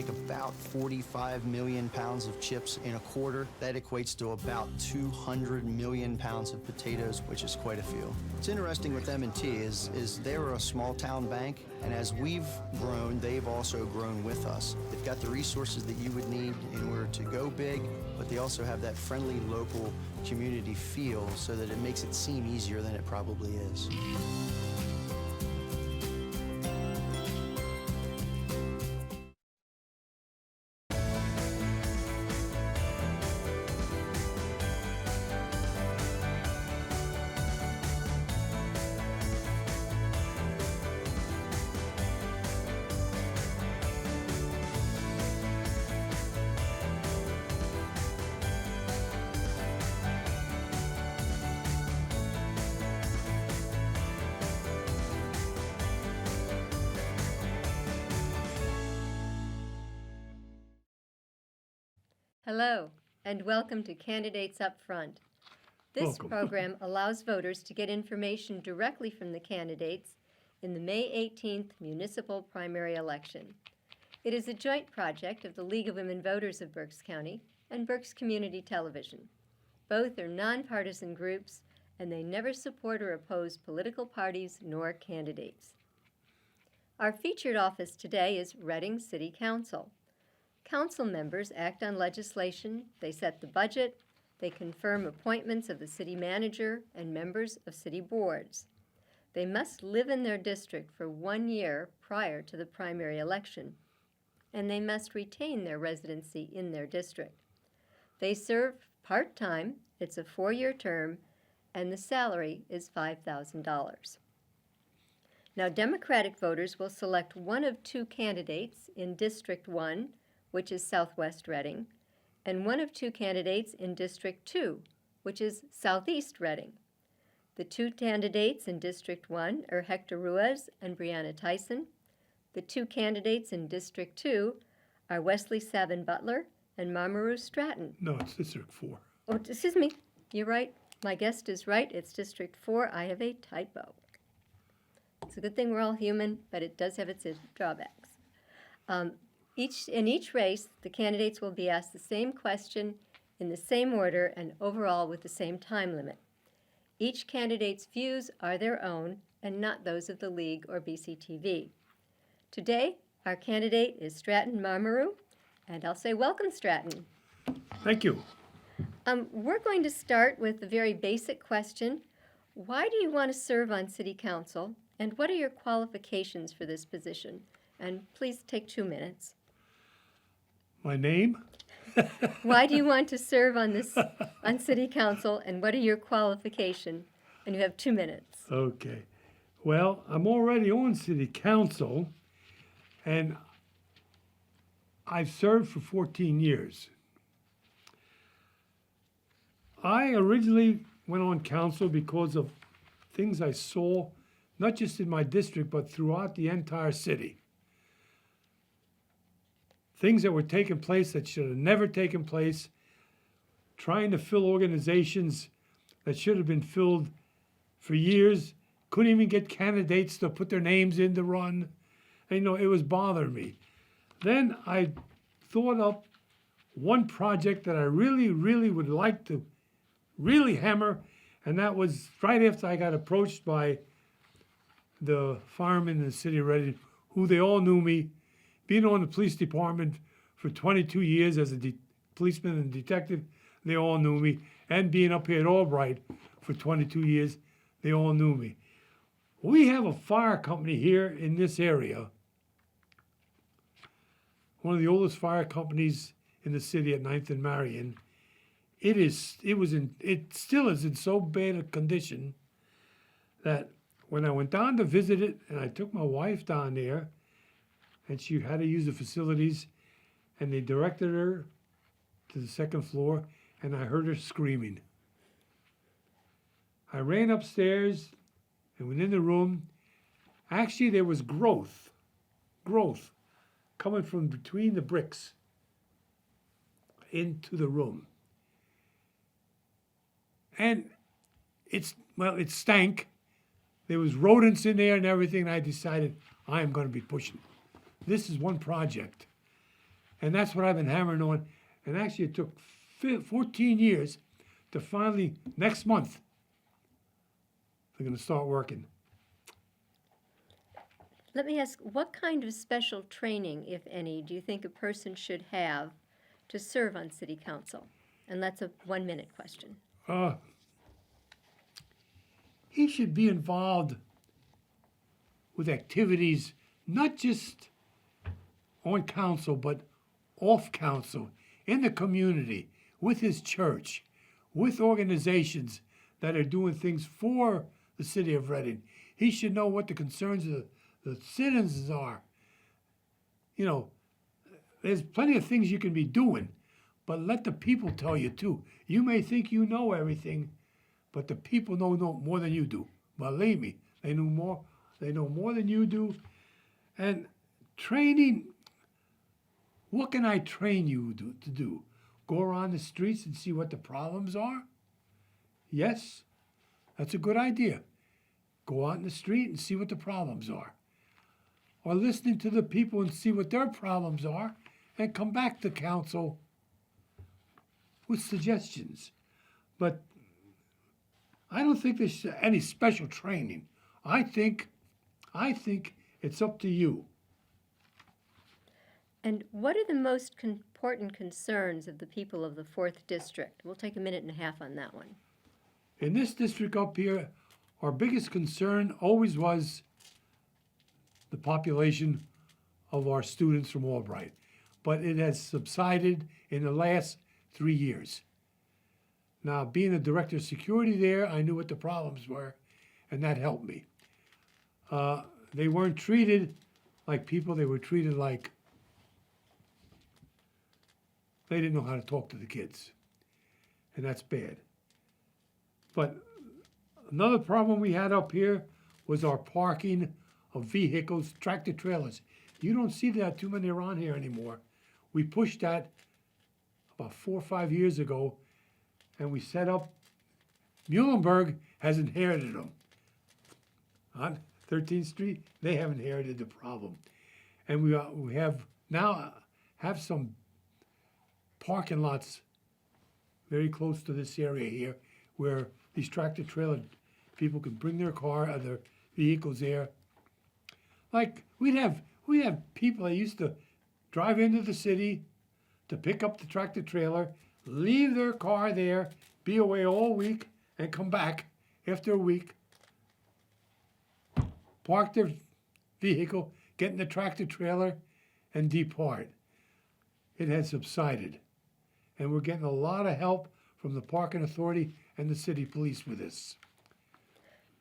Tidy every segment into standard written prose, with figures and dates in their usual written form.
make about 45 million pounds of chips in a quarter. That equates to about 200 million pounds of potatoes, which is quite a few. What's interesting with M&T is they're a small town bank, and as we've grown, they've also grown with us. They've got the resources that you would need in order to go big, but they also have that friendly local community feel so that it makes it seem easier than it probably is. Hello, and welcome to Candidates Up Front. This Welcome. program allows voters to get information directly from the candidates in the May 18th municipal primary election. It is a joint project of the League of Women Voters of Berks County and Berks Community Television. Both are nonpartisan groups, and they never support or oppose political parties nor candidates. Our featured office today is Reading City Council. Council members act on legislation, they set the budget, they confirm appointments of the city manager and members of city boards. They must live in their district for 1 year prior to the primary election, and they must retain their residency in their district. They serve part-time, it's a 4-year term, and the salary is $5,000. Now, Democratic voters will select one of 2 candidates in District 1, which is Southwest Reading, and one of 2 candidates in District 2, which is Southeast Reading. The 2 candidates in District 1 are Hector Ruiz and Brianna Tyson. The 2 candidates in District 2 are Wesley Savin Butler and Marmaru Stratton. No, it's District 4. Oh, excuse me, you're right. My guest is right. It's District 4. I have a typo. It's a good thing we're all human, but it does have its drawbacks. In each race, the candidates will be asked the same question in the same order and overall with the same time limit. Each candidate's views are their own and not those of the League or BCTV. Today, our candidate is Stratton Marmaru, and I'll say welcome, Stratton. Thank you. We're going to start with a very basic question. Why do you want to serve on City Council, and what are your qualifications for this position? And please take 2 minutes. My name? Why do you want to serve on City Council, and what are your qualifications? And you have 2 minutes. Okay. Well, I'm already on City Council, and I've served for 14 years. I originally went on council because of things I saw, not just in my district, but throughout the entire city. Things that were taking place that should have never taken place, trying to fill organizations that should have been filled for years, couldn't even get candidates to put their names in to run. And, it was bothering me. Then I thought up one project that I really, really would like to really hammer, and that was right after I got approached by the firemen in the city of Reading, who they all knew me. Being on the police department for 22 years as a policeman and detective, they all knew me. And being up here at Albright for 22 years, they all knew me. We have a fire company here in this area, one of the oldest fire companies in the city at 9th and Marion. It still is in so bad a condition that when I went down to visit it, and I took my wife down there, and she had to use the facilities, and they directed her to the 2nd floor, and I heard her screaming. I ran upstairs and went in the room. Actually, there was growth coming from between the bricks into the room. And it stank. There was rodents in there and everything, and I decided I am going to be pushing. This is one project. And that's what I've been hammering on. And actually, it took 14 years to finally, next month, they're going to start working. Let me ask, what kind of special training, if any, do you think a person should have to serve on city council? And that's a 1-minute question. He should be involved with activities, not just on council, but off council, in the community, with his church, with organizations that are doing things for the city of Reading. He should know what the concerns of the citizens are. You know, there's plenty of things you can be doing, but let the people tell you too. You may think you know everything, but the people know more than you do. Believe me, they know more. They know more than you do. And training, what can I train you to do? Go around the streets and see what the problems are? Yes, that's a good idea. Go out in the street and see what the problems are. Or listening to the people and see what their problems are and come back to council with suggestions. But I don't think there's any special training. I think it's up to you. And what are the most important concerns of the people of the 4th District? We'll take a 1.5 minutes on that one. In this district up here, our biggest concern always was the population of our students from Albright. But it has subsided in the last 3 years. Now, being a director of security there, I knew what the problems were, and that helped me. They weren't treated like people, they were treated like they didn't know how to talk to the kids. And that's bad. But another problem we had up here was our parking of vehicles, tractor trailers. You don't see that too many around here anymore. We pushed that about 4 or 5 years ago, and we set up, Muhlenberg has inherited them. On 13th Street, they have inherited the problem. And we have now have some parking lots very close to this area here where these tractor trailer people can bring their their vehicles there. Like we have people that used to drive into the city to pick up the tractor trailer, leave their car there, be away all week, and come back after a week, park their vehicle, get in the tractor trailer, and depart. It has subsided. And we're getting a lot of help from the parking authority and the city police with this.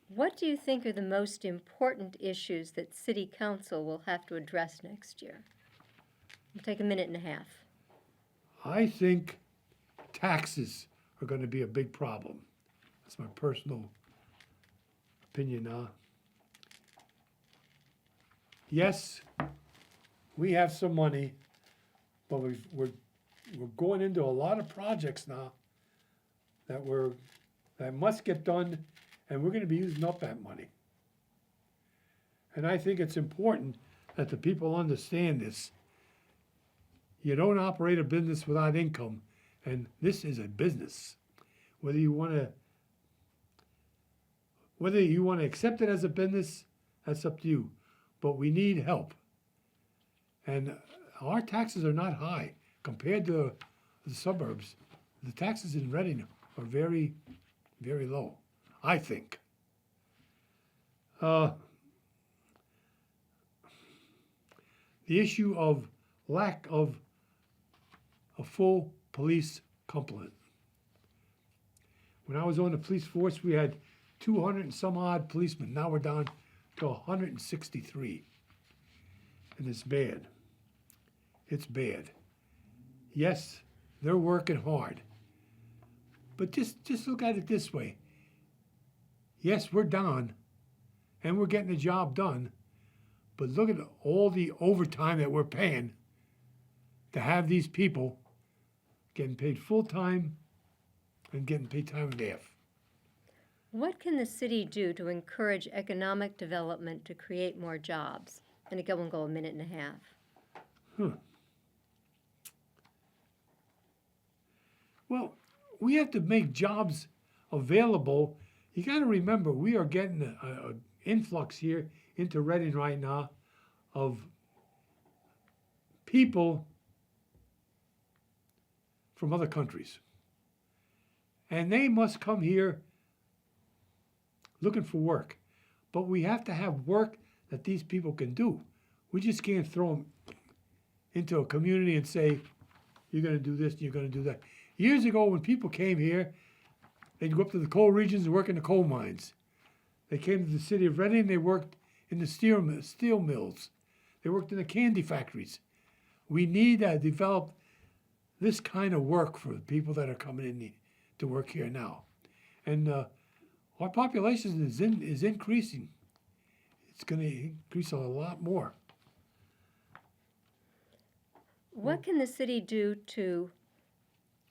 What do you think are the most important issues that City Council will have to address next year? We'll take a 1.5 minutes. I think taxes are going to be a big problem. That's my personal opinion now. Yes, we have some money, but we're going into a lot of projects now that must get done, and we're going to be using up that money. And I think it's important that the people understand this. You don't operate a business without income, and this is a business. Whether you want to accept it as a business, that's up to you. But we need help. And our taxes are not high compared to the suburbs. The taxes in Reading are very, very low, I think. The issue of lack of a full police complement. When I was on the police force, we had 200 and some odd policemen. Now we're down to 163. And it's bad. It's bad. Yes, they're working hard. But just look at it this way. Yes, we're down, and we're getting the job done, but look at all the overtime that we're paying to have these people getting paid full-time and getting paid time and a half. What can the city do to encourage economic development to create more jobs? And again, we'll go a 1.5 minutes. Well, we have to make jobs available. You got to remember, we are getting a influx here into Reading right now of people from other countries. And they must come here looking for work. But we have to have work that these people can do. We just can't throw them into a community and say, you're going to do this, you're going to do that. Years ago, when people came here, they'd go up to the coal regions and work in the coal mines. They came to the city of Reading, they worked in the steel mills. They worked in the candy factories. We need to develop this kind of work for the people that are coming in to work here now. And our population is increasing. It's going to increase a lot more. What can the city do to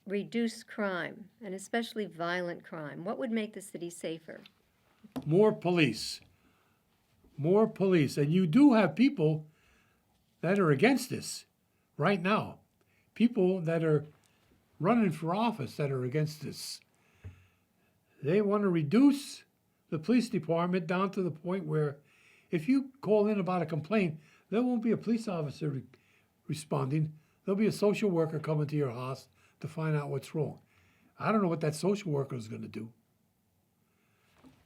reduce crime, and especially violent crime? What would make the city safer? More police. More police. And you do have people that are against this right now. People that are running for office that are against this. They want to reduce the police department down to the point where if you call in about a complaint, there won't be a police officer responding. There'll be a social worker coming to your house to find out what's wrong. I don't know what that social worker is going to do.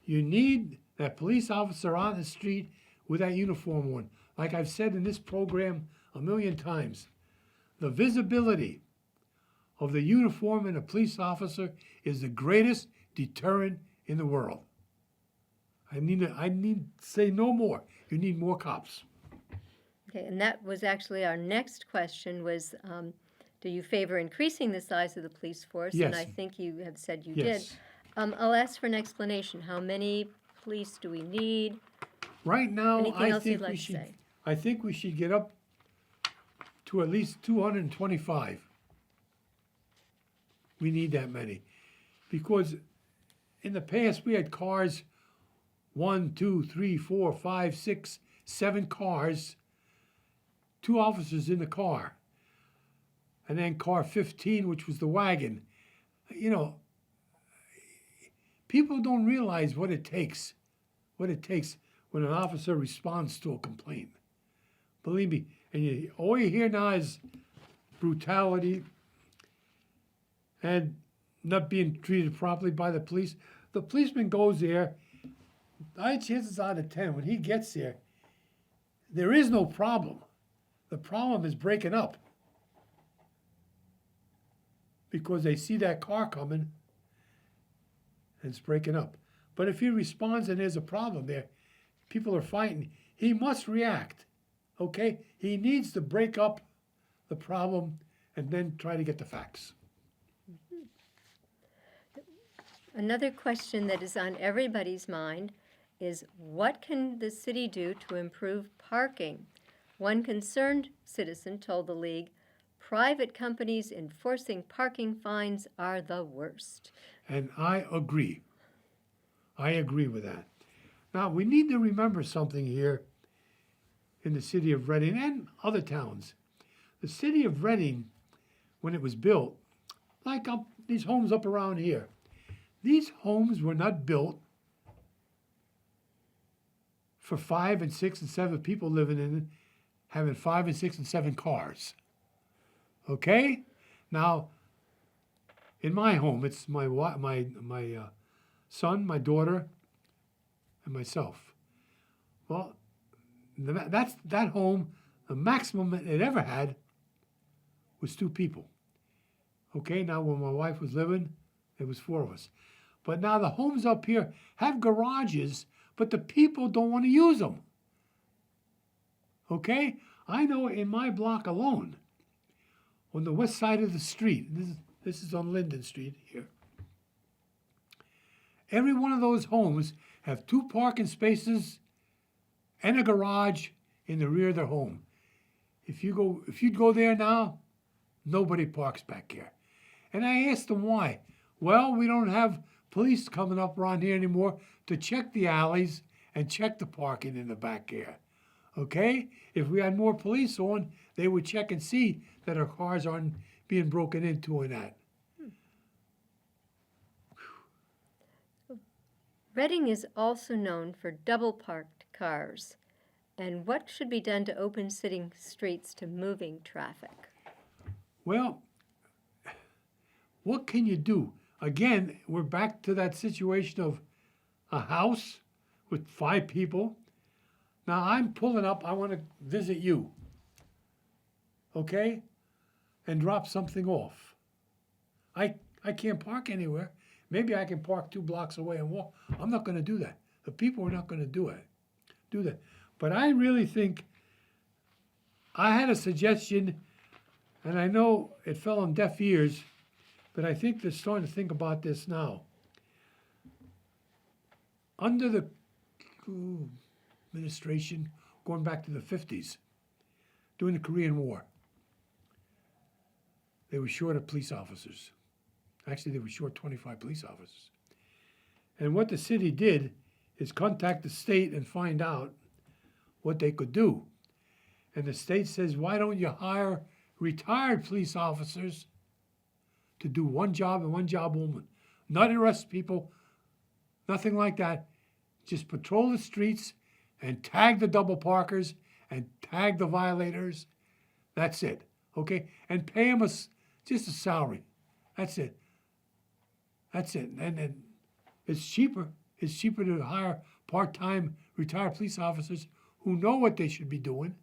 You need that police officer on the street with that uniform on. Like I've said in this program a million times, the visibility of the uniform in a police officer is the greatest deterrent in the world. I need to say no more. You need more cops. Okay, and that was actually our next question was, do you favor increasing the size of the police force? Yes. And I think you have said you Yes. did. I'll ask for an explanation. How many police do we need? Right now, Anything else you'd like to should. say? I think we should get up to at least 225. We need that many, because in the past we had cars, 1, 2, 3, 4, 5, 6, 7 cars, 2 officers in the car, and then car 15, which was the wagon. You know, people don't realize what it takes when an officer responds to a complaint. Believe me, and all you hear now is brutality and not being treated properly by the police. The policeman goes there, 9 chances out of 10, when he gets there is no problem. The problem is breaking up. Because they see that car coming and it's breaking up. But if he responds and there's a problem there, people are fighting, he must react. Okay? He needs to break up the problem and then try to get the facts. Another question that is on everybody's mind is, what can the city do to improve parking? One concerned citizen told the League, private companies enforcing parking fines are the worst. And I agree. I agree with that. Now, we need to remember something here in the city of Reading and other towns. The city of Reading, when it was built, like these homes up around here, these homes were not built for 5 and 6 and 7 people living in it, having 5 and 6 and 7 cars. Okay? Now, in my home, it's my son, my daughter, and myself. Well, that home, the maximum it ever had was 2 people. Okay, now when my wife was living, it was 4 of us. But now the homes up here have garages, but the people don't want to use them. Okay? I know in my block alone, on the west side of the street, this is on Linden Street here, every one of those homes have 2 parking spaces and a garage in the rear of their home. If you'd go there now, nobody parks back here. And I asked them why. Well, we don't have police coming up around here anymore to check the alleys and check the parking in the back here. Okay? If we had more police on, they would check and see that our cars aren't being broken into and that. Reading is also known for double-parked cars. And what should be done to open city streets to moving traffic? Well, what can you do? Again, we're back to that situation of a house with 5 people. Now I'm pulling up, I want to visit you. Okay? And drop something off. I can't park anywhere. Maybe I can park 2 blocks away and walk. I'm not going to do that. The people are not going to do that. But I really think I had a suggestion, and I know it fell on deaf ears, but I think they're starting to think about this now. Under the administration, going back to the 50s, during the Korean War, they were short of police officers. Actually, they were short 25 police officers. And what the city did is contact the state and find out what they could do. And the state says, why don't you hire retired police officers to do one job and one job only? Not arrest people, nothing like that. Just patrol the streets and tag the double parkers and tag the violators. That's it, okay? And pay them just a salary. That's it. And it's cheaper. It's cheaper to hire part-time retired police officers who know what they should be doing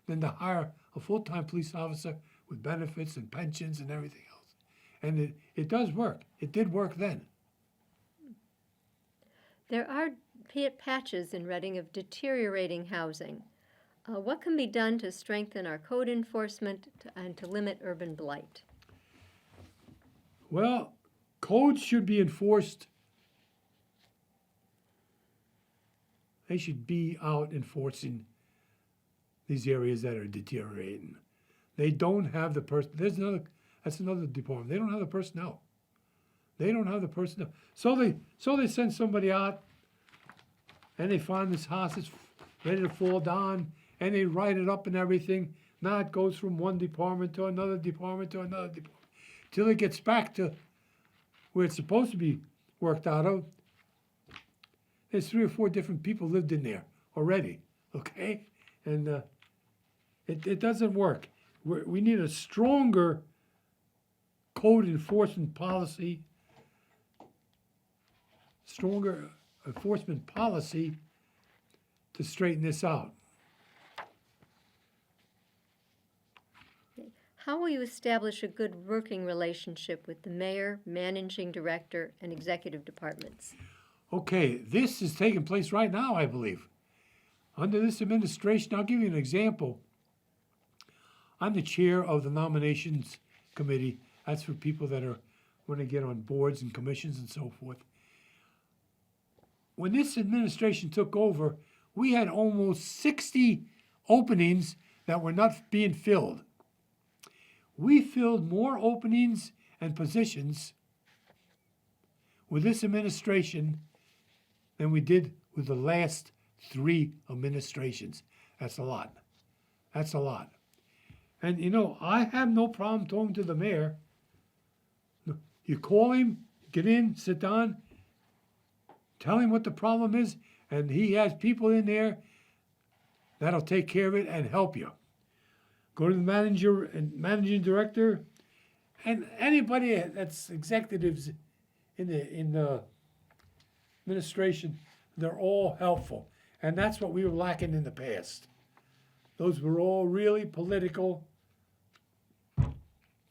than to hire a full-time police officer with benefits and pensions and everything else. And it does work. It did work then. There are patches in Reading of deteriorating housing. What can be done to strengthen our code enforcement and to limit urban blight? Well, codes should be enforced. They should be out enforcing these areas that are deteriorating. They don't have the that's another department. They don't have the personnel. So they send somebody out and they find this house that's ready to fall down and they write it up and everything. Now it goes from one department to another department to another department till it gets back to where it's supposed to be worked out of. There's 3 or 4 different people lived in there already, okay? And it doesn't work. We need a stronger code enforcement policy, to straighten this out. How will you establish a good working relationship with the mayor, managing director, and executive departments? Okay, this is taking place right now, I believe. Under this administration, I'll give you an example. I'm the chair of the nominations committee. That's for people that want to get on boards and commissions and so forth. When this administration took over, we had almost 60 openings that were not being filled. We filled more openings and positions with this administration than we did with the last 3 administrations. That's a lot. And I have no problem talking to the mayor. You call him, get in, sit down, tell him what the problem is, and he has people in there that'll take care of it and help you. Go to the manager and managing director, and anybody that's executives in the administration. They're all helpful, and that's what we were lacking in the past. Those were all really political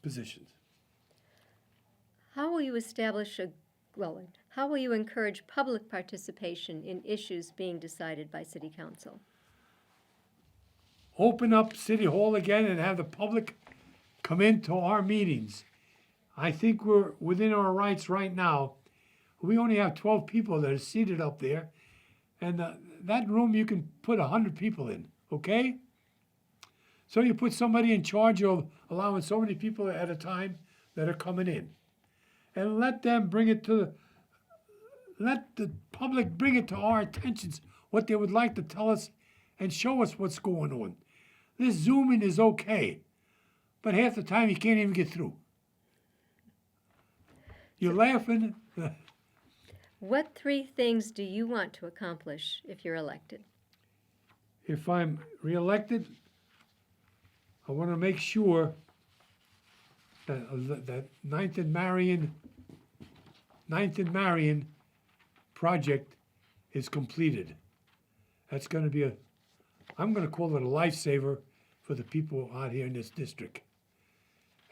positions. How will you how will you encourage public participation in issues being decided by City Council? Open up City Hall again and have the public come into our meetings. I think we're within our rights right now. We only have 12 people that are seated up there, and that room you can put 100 people in, okay? So you put somebody in charge of allowing so many people at a time that are coming in. And let them let the public bring it to our attentions, what they would like to tell us and show us what's going on. This Zooming is okay, but half the time you can't even get through. You're laughing. What three things do you want to accomplish if you're elected? If I'm reelected, I want to make sure that Ninth and Marion project is completed. That's going to be I'm going to call it a lifesaver for the people out here in this district.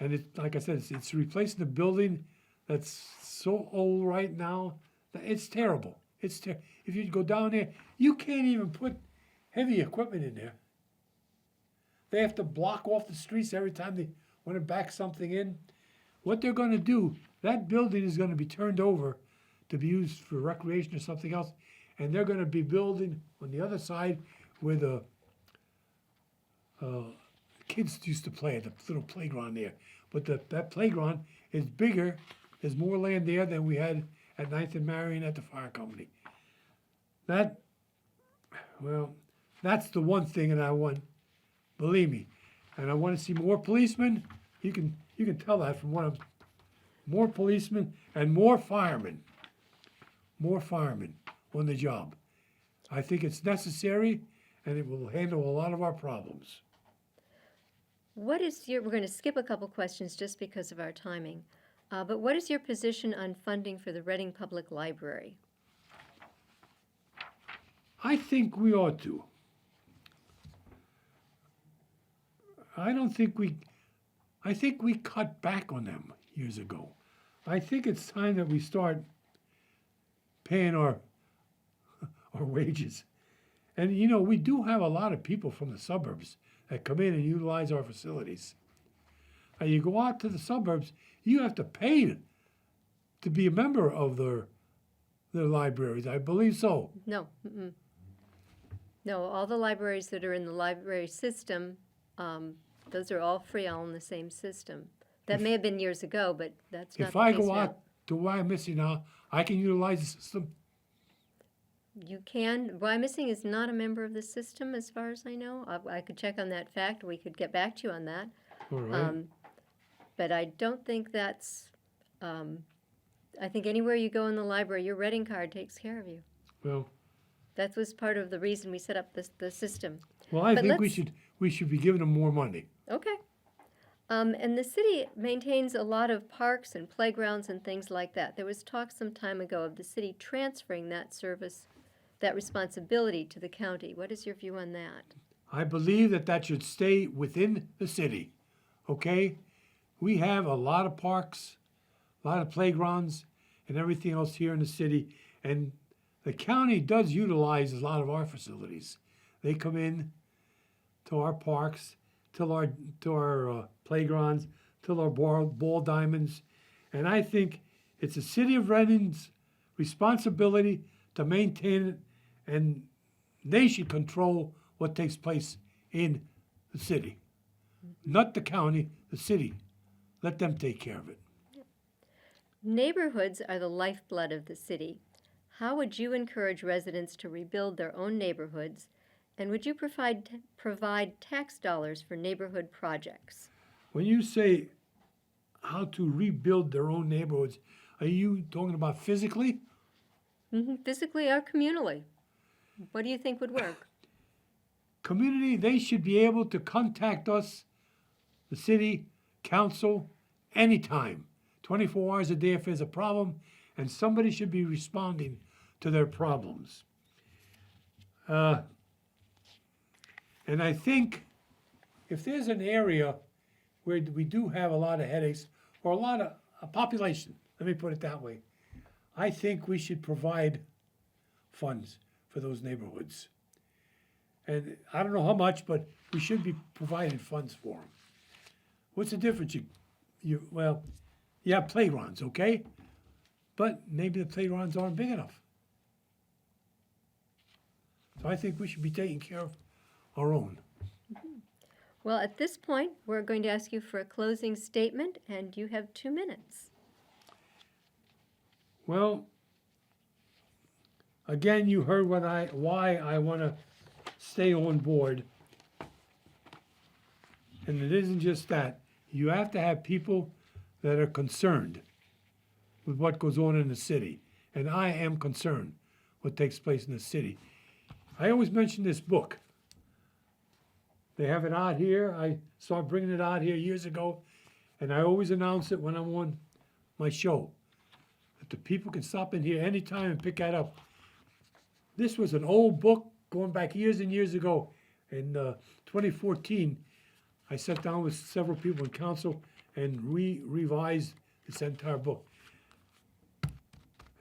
And like I said, it's replacing the building that's so old right now. That it's terrible. If you go down there, you can't even put heavy equipment in there. They have to block off the streets every time they want to back something in. What they're going to do, that building is going to be turned over to be used for recreation or something else, and they're going to be building on the other side where the kids used to play at the little playground there. But that playground is bigger. There's more land there than we had at Ninth and Marion at the fire company. That's the one thing that I want. Believe me, and I want to see more policemen. You can tell that from more policemen and more firemen on the job. I think it's necessary, and it will handle a lot of our problems. We're going to skip a couple questions just because of our timing, but what is your position on funding for the Reading Public Library? I think we ought to. I think we cut back on them years ago. I think it's time that we start paying our wages. And we do have a lot of people from the suburbs that come in and utilize our facilities. And you go out to the suburbs, you have to pay to be a member of their libraries. I believe so. No. Mm-mm. No, all the libraries that are in the library system, those are all free, all in the same system. That may have been years ago, but that's not If the I case go now. out to Wyomissing now, I can utilize the system. You can. Wyomissing is not a member of the system, as far as I know. I could check on that fact. We could get back to you on that. All right. But I don't think that's. I think anywhere you go in the library, your Reading card takes care of you. Well, That was part of the reason we set up the system. I But think let's- we should be giving them more money. Okay. And the city maintains a lot of parks and playgrounds and things like that. There was talk some time ago of the city transferring that service, that responsibility to the county. What is your view on that? I believe that should stay within the city. Okay? We have a lot of parks, a lot of playgrounds, and everything else here in the city. And the county does utilize a lot of our facilities. They come in to our parks, to our playgrounds, to our ball diamonds. And I think it's the city of Reading's responsibility to maintain it, and they should control what takes place in the city. Not the county, the city. Let them take care of it. Neighborhoods are the lifeblood of the city. How would you encourage residents to rebuild their own neighborhoods? And would you provide tax dollars for neighborhood projects? When you say how to rebuild their own neighborhoods, are you talking about physically? Physically or communally? What do you think would work? Community, they should be able to contact us, the city council, anytime, 24 hours a day if there's a problem, and somebody should be responding to their problems. And I think if there's an area where we do have a lot of headaches, or a lot of a population, let me put it that way, I think we should provide funds for those neighborhoods. And I don't know how much, but we should be providing funds for them. What's the difference? You have playgrounds, okay? But maybe the playgrounds aren't big enough. So I think we should be taking care of our own. Well, at this point, we're going to ask you for a closing statement, and you have 2 minutes. Well, again, you heard why I want to stay on board. And it isn't just that. You have to have people that are concerned with what goes on in the city. and I am concerned what takes place in the city. I always mention this book. They have it out here. I started bringing it out here years ago, and I always announce it when I'm on my show, that the people can stop in here anytime and pick that up. This was an old book going back years and years ago. In 2014, I sat down with several people in council and revised this entire book.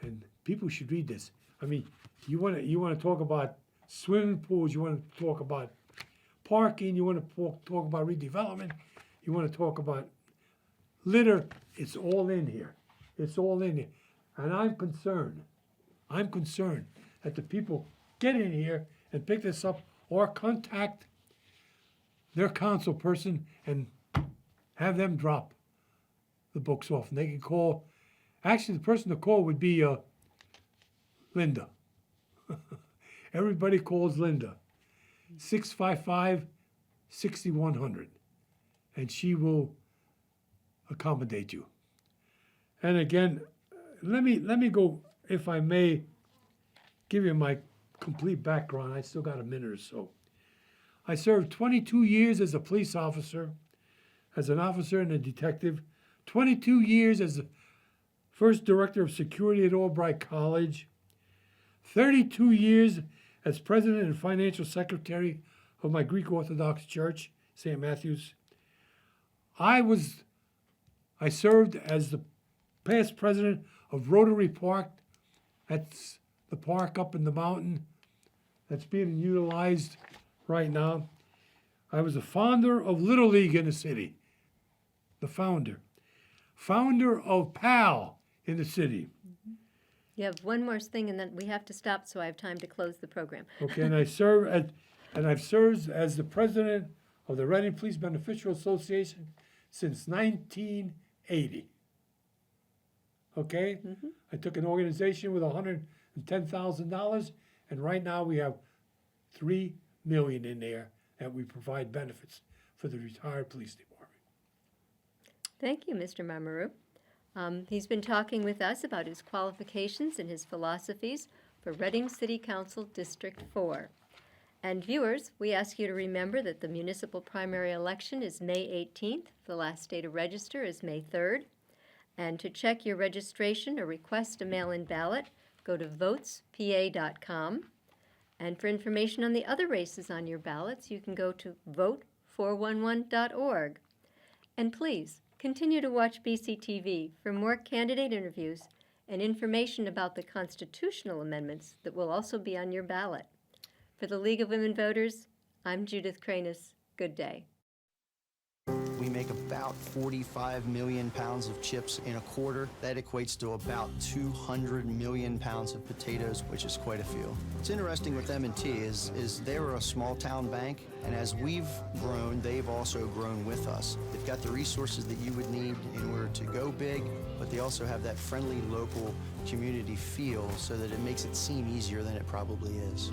And people should read this. I mean, you want to talk about swimming pools, you want to talk about parking, you want to talk about redevelopment, you want to talk about litter. It's all in here. It's all in here. And I'm concerned that the people get in here and pick this up or contact their council person and have them drop the books off. And they can call, actually the person to call would be Linda. Everybody calls Linda. 655-6100. And she will accommodate you. And again, let me go, if I may, give you my complete background. I still got a minute or so. I served 22 years as a police officer, as an officer and a detective, 22 years as the first director of security at Albright College, 32 years as president and financial secretary of my Greek Orthodox Church, St. Matthew's. I served as the past president of Rotary Park. That's the park up in the mountain that's being utilized right now. I was the founder of Little League in the city, the founder of PAL in the city. You have one more thing, and then we have to stop, so I have time to close the program. Okay, and I've served as the president of the Reading Police Beneficial Association since 1980. Okay? Mm-hmm. I took an organization with $110,000, and right now we have $3 million in there that we provide benefits for the retired police department. Thank you, Mr. Marmaru. He's been talking with us about his qualifications and his philosophies for Reading City Council District 4. And viewers, we ask you to remember that the municipal primary election is May 18th. The last day to register is May 3rd. And to check your registration or request a mail-in ballot, go to votespa.com. And for information on the other races on your ballots, you can go to vote411.org. And please, continue to watch BCTV for more candidate interviews and information about the constitutional amendments that will also be on your ballot. For the League of Women Voters, I'm Judith Cranus. Good day. We make about 45 million pounds of chips in a quarter. That equates to about 200 million pounds of potatoes, which is quite a few. What's interesting with M&T is they're a small town bank, and as we've grown, they've also grown with us. They've got the resources that you would need in order to go big, but they also have that friendly local community feel so that it makes it seem easier than it probably is.